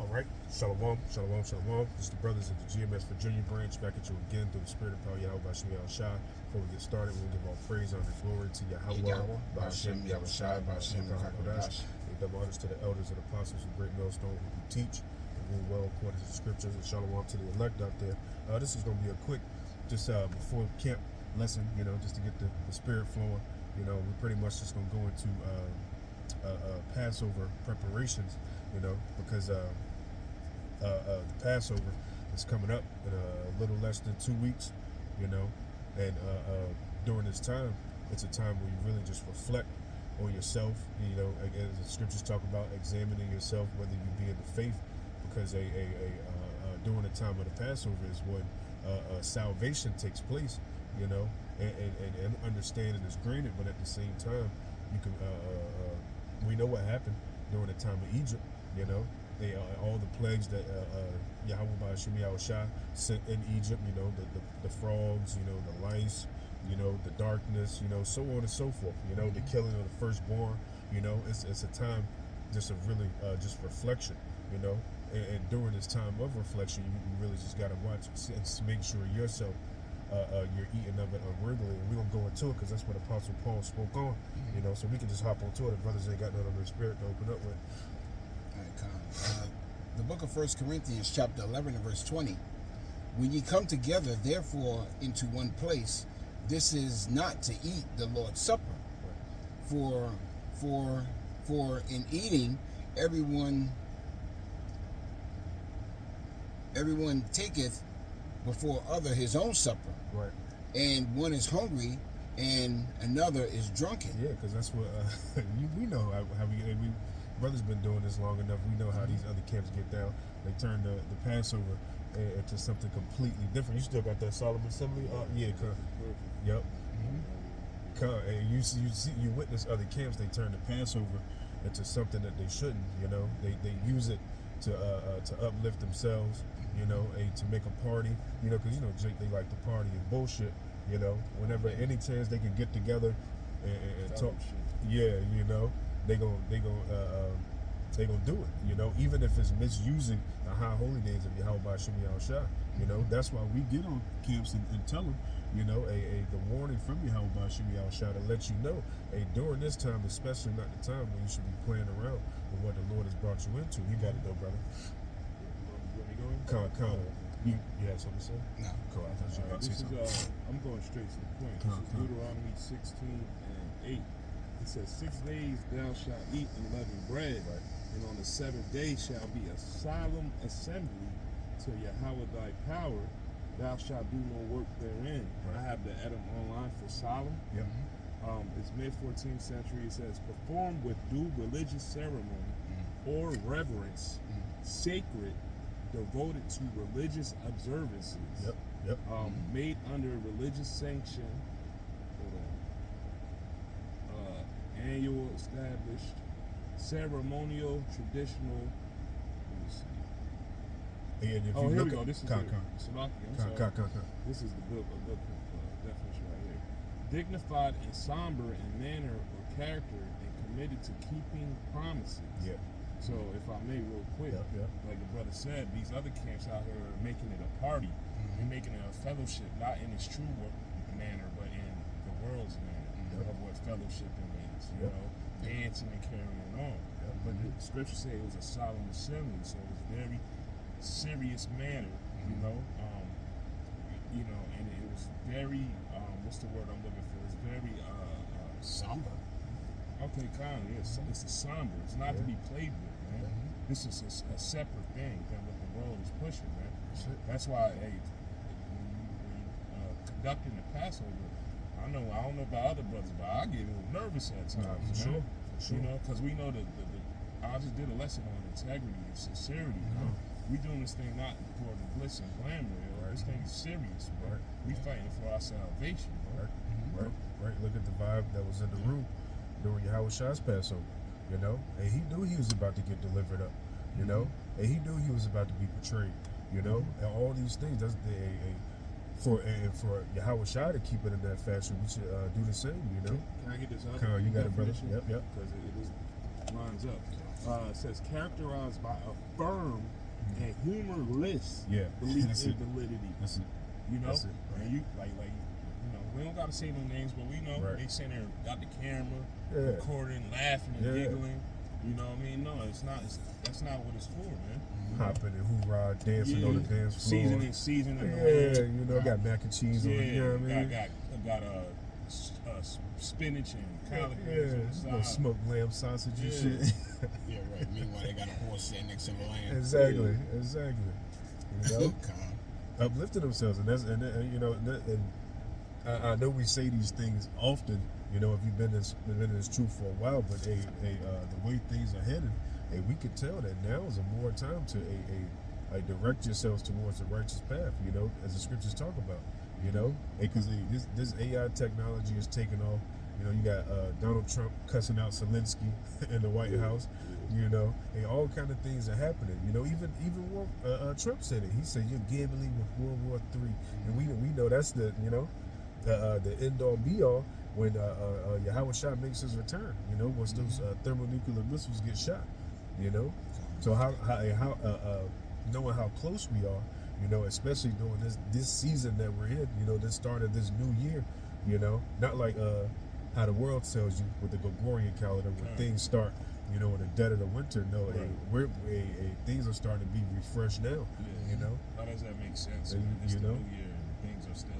All right, shalom, shalom, shalom. This is the brothers of the GMS Virginia branch back at you again through the spirit of power Yahweh Bashim Yahushua. Before we get started, we'll give all praise, honor, and glory to Yahweh Bashim Yahushua, Bashim HaKadosh. We give honors to the elders and apostles of Great Millstone who teach and rule well according to the scriptures. And shalom to the elect out there. This is going to be a quick, just before camp lesson, just to get the spirit flowing. We're pretty much just going to go into Passover preparations, because the Passover is coming up in a little less than 2 weeks, and during this time, it's a time where you really just reflect on yourself, as the scriptures talk about examining yourself, whether you be in the faith, because during the time of the Passover is when salvation takes place, and understanding is granted, but at the same time, you can we know what happened during the time of Egypt. They all the plagues that Yahweh Bashim Yahushua sent in Egypt. The frogs, the lice, the darkness, so on and so forth. The killing of the firstborn. It's a time just of really just reflection. And during this time of reflection, you really just got to watch and make sure yourself. You're eating of it unworthily, and we don't go into it because that's what Apostle Paul spoke on, so we can just hop onto it. The brothers ain't got none of their spirit to open up with. All right, Con. The book of 1 Corinthians, chapter 11 and verse 20. When ye come together, therefore, into one place, this is not to eat the Lord's Supper. For in eating, everyone taketh before other his own supper, right? And one is hungry, and another is drunken. Yeah, because that's what we know how we brothers been doing this long enough. We know how these other camps get down. They turn the Passover into something completely different. You still got that solemn assembly? Yeah, yep. And you witness other camps. They turn the Passover into something that they shouldn't. They use it to uplift themselves. To make a party, because they like to party and bullshit. Whenever any chance they can get together and talk, yeah, they gonna do it. Even if it's misusing the high holy days of Yahweh Bashim Yahushua. That's why we get on camps and tell them, the warning from Yahweh Bashim Yahushua to let you know, during this time, especially not the time when you should be playing around with what the Lord has brought you into. You got it though, brother. You had something to say? No. Cool. I thought you had This something. I'm going straight to the point. This is Deuteronomy 16 and 8. It says, 6 days thou shalt eat unleavened bread, and on the 7th day shall be a solemn assembly to Yahweh thy power. Thou shalt do no work therein. I have the Edom online for solemn. Yep. It's mid-14th century. It says, perform with due religious ceremony or reverence, sacred, devoted to religious observances. Yep. Made under religious sanction. Annual, established, ceremonial, traditional. Let me see. And if Oh, you here look we go. at This is This is the book, a good definition right here. Dignified and somber in manner or character and committed to keeping promises. Yeah. So if I may real quick, like the brother said, these other camps out here are making it a party. They're making it a fellowship, not in its true manner, but in the world's manner of what fellowshipping means, dancing and carrying on. But the scripture said it was a solemn assembly, so it was a very serious manner, and it was very, what's the word I'm looking for? It's very Somber. Okay, kind of, yes. It's a somber. It's not to be played with, man. This is a separate thing than what the world is pushing, man. That's why, when conducting the Passover, I don't know about other brothers, but I get a little nervous at times, for sure. Because we know that I just did a lesson on integrity and sincerity. We doing this thing not for the glitz and glamour. This thing is serious, bro. We fighting for our salvation, bro. Right. Look at the vibe that was in the room during Yahushua's Passover, and he knew he was about to get delivered up, and he knew he was about to be betrayed, and all these things. That's for Yahushua to keep it in that fashion. We should do the same, Can I get this out? You got it, brother. Yep. Because it lines up. It says characterized by a firm and humorless Yeah. belief That's in it. validity. That's it. You know, That's it, right. and you like you know, we don't gotta say no names, but we know Right. they sitting there, got the camera, Yeah. recording, laughing and Yeah. giggling. You know what I mean? No, it's not. That's not what it's for, man. Hopping and hoorah, dancing on the dance floor. Seasoning the Yeah, lamb. you know, got mac and cheese on it. You know what I mean? got spinach and collard Yeah, greens on you the know, side. smoked lamb sausage and Yeah. shit. Yeah, right. Meanwhile, they got a horse sitting next to the lamb. Exactly. You know, Calm. uplifting themselves, and that's you know, and I know we say these things often. You know, if you've been in this truth for a while, but the way things are headed, we could tell that now is a more time to direct yourselves towards the righteous path. You know, as the scriptures talk about. You know, because this AI technology is taking off. You know, you got Donald Trump cussing out Zelensky in the White House. You know, and all kind of things are happening. You know, even Trump said it. He said you're gambling with World War III, and we know that's the the end all be all when Yahweh Shah makes his return. You know, once those thermonuclear missiles get shot. You know, so how knowing how close we are. You know, especially during this season that we're in. You know, this start of this new year. You know, not like how the world tells you with the Gregorian calendar when things start. You know, in the dead of the winter, no, Right. things are starting to be refreshed now. Yeah. You know, How does that make sense? And, It's you the know? new year and things are still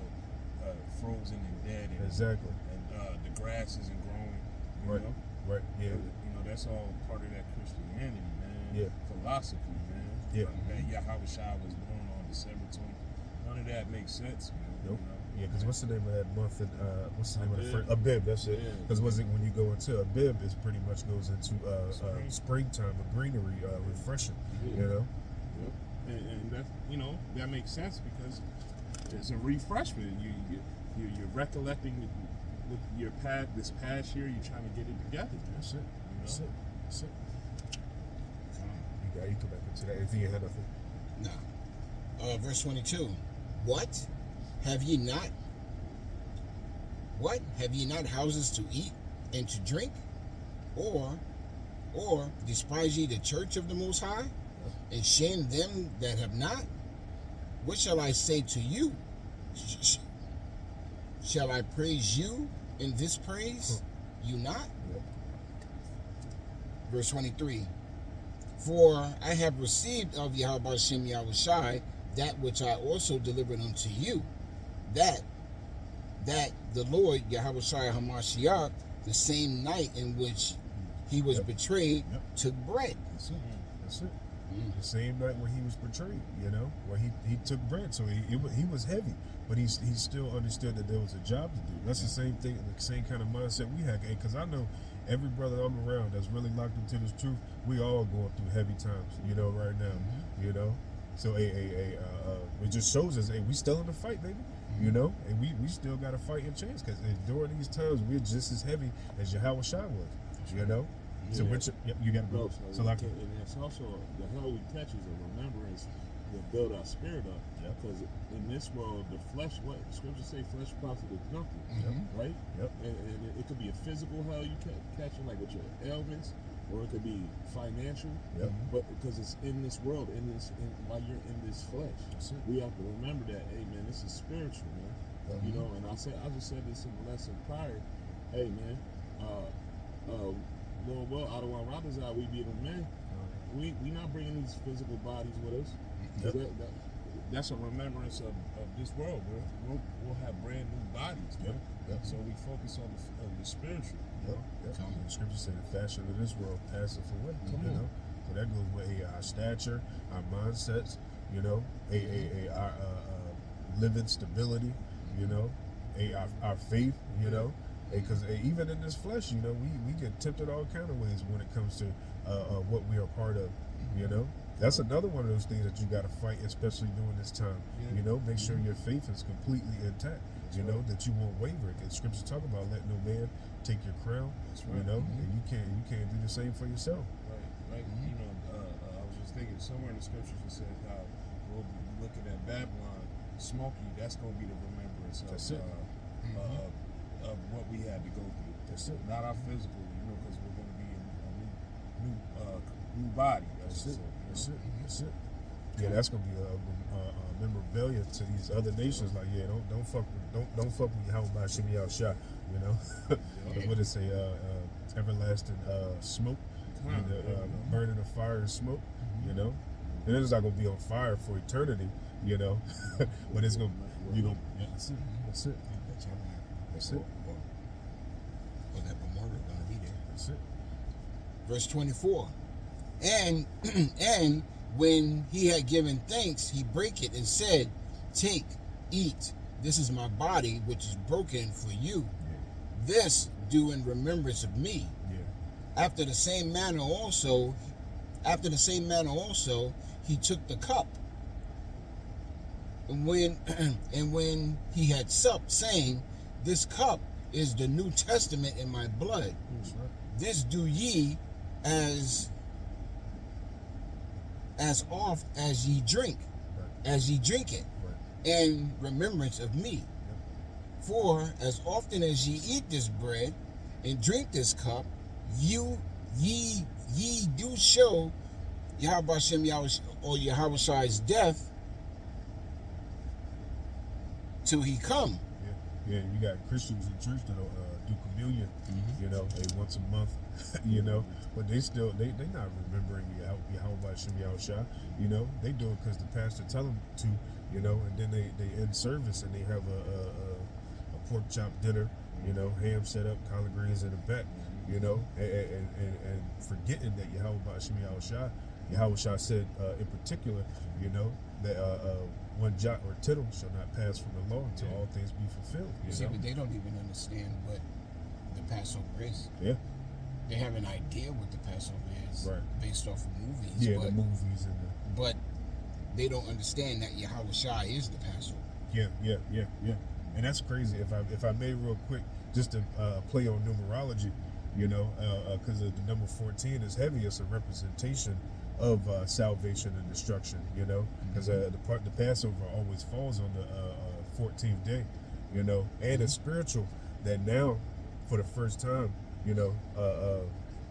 frozen and dead, and, exactly, and the grass isn't growing. You right, know? right, yeah, You know, that's all part of that Christianity, man. Yeah. Philosophy, man. Yeah. That Yahweh Shah was born on December 20th. None of that makes sense, man. Nope. You know? Yeah, because what's the name of that month? And what's the name of the Abib. first? Abib. That's it. Yeah. Because was it when you go into Abib, it pretty much goes into Spring. springtime, a greenery, refreshing. You know, Yep. And that, you know, that makes sense because it's a refreshment. You're recollecting with your this past year. You're trying to get it together. that's it. You That's know? it. That's it. Calm. You come back into that if you had nothing. Now, verse 22. What? Have ye not? What? Have ye not houses to eat and to drink? Or despise ye the church of the Most High, and shame them that have not? What shall I say to you? Shall I praise you in this praise? You not? Yep. Verse 23. For I have received of Yahweh Hashem Yahweh Shai that which I also delivered unto you, that the Lord Yahweh Shai HaMashiach, the same night in which he was betrayed, took bread. That's it. That's it. The same night when he was betrayed, you know, where he took bread, so he was heavy, but he still understood that there was a job to do. That's the same thing, the same kind of mindset we had, because I know every brother I'm around that's really locked into this truth, we all going through heavy times, you know, right now, you know. So it just shows us, we still in the fight, baby, you know, and we still got to fight and change, because during these times we're just as heavy as Yahweh Shai was, you know. So Yeah. which you got to go. So like, and it's also the hell we catch is a remembrance to build our spirit up. Yep. Because in this world, the flesh, what scriptures say, flesh profiteth nothing, right? Yep. And it could be a physical hell you catching, like with your ailments, or it could be financial. Yep. But because it's in this world, while you're in this flesh, That's it. we have to remember that. Hey, man, this is spiritual, man. You know, and I just said this in the lesson prior. Hey, man, Lord, out of our robbers out, we be the man. We not bringing these physical bodies with us. 'Cause that's a remembrance of this world, bro. We'll have brand new bodies, man. Yep. So we focus on the spiritual. You know? Yep. The scripture said the fashion of this world passeth away. Come you on. know, so that goes with our stature, our mindsets. You know, our living stability. You know, our faith. You know, because even in this flesh, you know, we get tempted all kind of ways when it comes to what we are part of. You know. That's another one of those things that you got to fight, especially during this time. Yeah. You know, make sure your faith is completely intact. You know, that you won't waver. Because scripture talk about let no man take your crown. That's You right. know, and you can't do the same for yourself. Right. You know, I was just thinking somewhere in the scriptures it says how we'll be looking at Babylon, smoky. That's going to be the remembrance That's of, it. of what we had to go through. That's it. Not our physical, you know, because we're going to be in a new new body. That's it. That's it. That's it. Yeah, that's gonna be a memorabilia to these other nations. Like, yeah, don't fuck with Yahweh Shimmy Al Shah. You know, what it say? Everlasting smoke, and burning of fire and smoke. You know, and it's not gonna be on fire for eternity. You know, but it's gonna Yeah, that's it. That's it. That's it. Well, that memorial gonna be there. That's it. Verse 24. And when he had given thanks, he brake it and said, "Take, eat. This is my body, which is broken for you. This do in remembrance of me." Yeah. After the same manner also, he took the cup. And when he had supped, saying, "This cup is the New Testament in my blood. That's right. This do ye as oft as ye drink, it, Right. in remembrance of me. For as often as ye eat this bread and drink this cup, ye do show Yahweh Shem or Yahweh Shai's death till he come." Yeah, you got Christians in church that'll do communion, you know, once a month, you know, but they not remembering Yahweh Shem Shah, you know, they do it because the pastor tell them to, you know, and then they end service and they have a pork chop dinner, you know, ham set up, collard greens in the back, you know, and forgetting that Yahweh Shem Yahweh Shah said in particular, you know, that one jot or tittle shall not pass from the law until all things be fulfilled. You See, know? but they don't even understand what the Passover is. Yeah. They have an idea what the Passover is, Right. based off of movies. Yeah, but, the movies and but they don't understand that Yahweh Shai is the Passover. yeah, and that's crazy. If I may real quick, just to play on numerology, you know, because the number 14 is heavy. It's a representation of salvation and destruction, you know, because the Passover always falls on the 14th day, you know, and it's spiritual that now, for the first time, you know,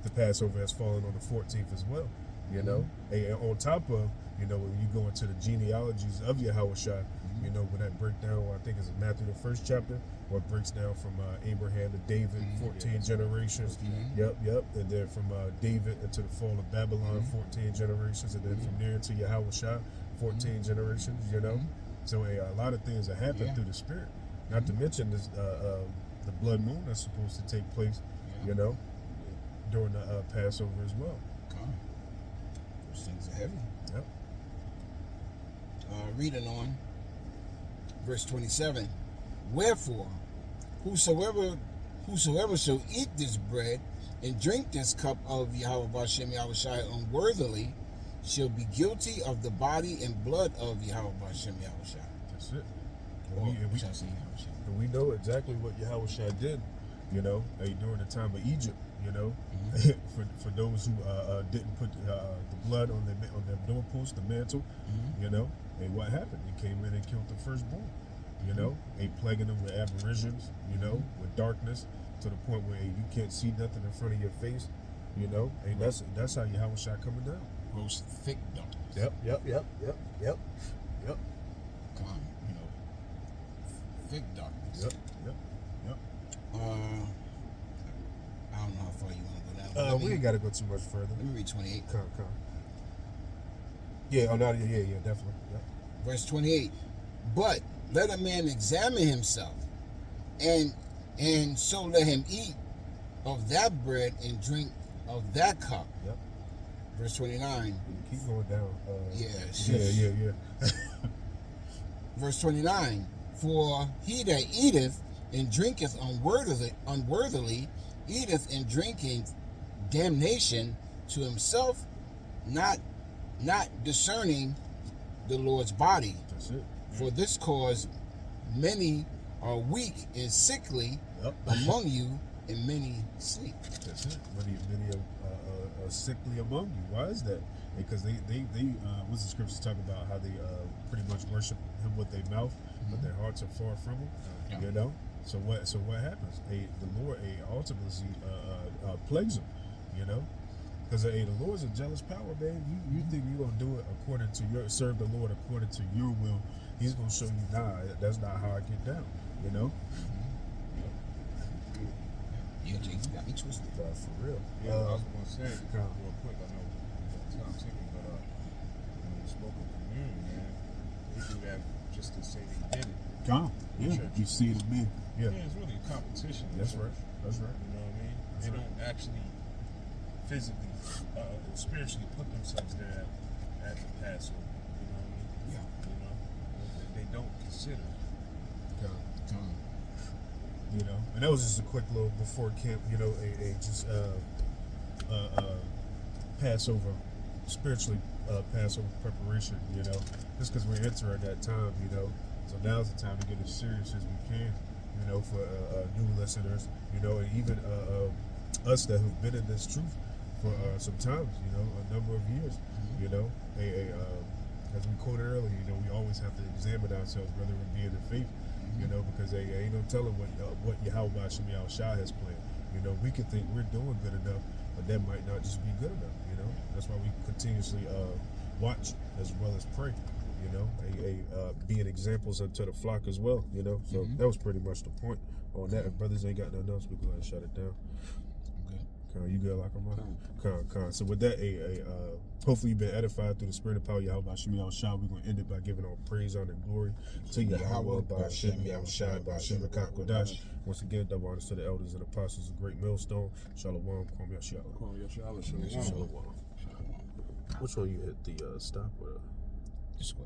the Passover has fallen on the 14th as well, you know, and on top of, you know, when you go into the genealogies of Yahweh Shai, you know, when that breakdown, I think it's in Matthew the 1st chapter, where it breaks down from Abraham to David, 14 generations. Yep. And then from David into the fall of Babylon, 14 generations. And then from there to Yahweh Shai, 14 generations, you know. So a lot of things that happen through the Spirit. Not to mention this, the blood moon that's supposed to take place, you know, during the Passover as well. Those things are heavy. Yep. Reading on, verse 27. Wherefore, whosoever shall eat this bread and drink this cup of Yahweh Bashem Yahweh Shai unworthily shall be guilty of the body and blood of Yahweh Bashem Yahweh Shai. That's it. And we know exactly what Yahweh Shai did, you know, during the time of Egypt, you know, for those who didn't put the blood on their doorpost, the mantle, you know, and what happened? He came in and killed the firstborn, you know, plaguing them with aberrations, you know, with darkness to the point where you can't see nothing in front of your face, you know, and that's how Yahweh Shai coming down. Gross thick darkness. Yep. Come on, you know, thick darkness. Yep. I don't know how far you want to go down. We ain't got to go too much further. Let me read 28. Come. Yeah, definitely. Yep. Verse 28. But let a man examine himself, and so let him eat of that bread and drink of that cup. Yep. Verse 29. Keep going down. Yeah. Verse 29. For he that eateth and drinketh unworthily eateth and drinketh damnation to himself, not discerning the Lord's body. That's it. For this cause many are weak and sickly among you, and many sleep. That's it. Many are sickly among you. Why is that? Because they what's the scriptures talk about how they pretty much worship him with their mouth, but their hearts are far from him. You know. So what happens? The Lord ultimately plagues them. You know. Because the Lord's a jealous power, man. You think you're gonna do it according to serve the Lord according to your will? He's gonna show you, nah, that's not how I get down. You know? Yeah, Jay, you got me twisted. For real. Yeah, I was gonna say real quick. I know time ticking, but when you spoke of communion, man, they do that just to say they did it. Come, yeah, Church. you see it in me. Yeah, Yeah, it's really a competition. in that's church. right. That's right. You know what I mean? That's They right. don't actually physically, spiritually put themselves there at the Passover. You know what I mean? Yeah. You know, they don't consider. Come. You know, and that was just a quick little before camp. You know, a just Passover, spiritually Passover preparation. You know, just because we're entering that time. You know, so now's the time to get as serious as we can. You know, for new listeners. You know, and even us that have been in this truth for some time. You know, a number of years. You know, as we quoted earlier, you know, we always have to examine ourselves, whether it be in the faith. You know, because ain't no telling what Yahweh Shem Shah has planned. You know, we can think we're doing good enough, but that might not just be good enough. You know, that's why we continuously watch as well as pray. You know, being examples unto the flock as well. You know, so that was pretty much the point on that. If brothers ain't got nothing else, we go ahead and shut it down. You good, like I'm on? So with that, hopefully you've been edified through the spirit and power of Yahweh Shem Shah. We're going to end it by giving all praise, honor, and glory to Yahweh by Shem Shah, by Shem Kodash. Once again, double honors to the elders and apostles of Great Millstone. Shalom, Kwam Yashala. Shalom. Which one you hit the stop or? This way.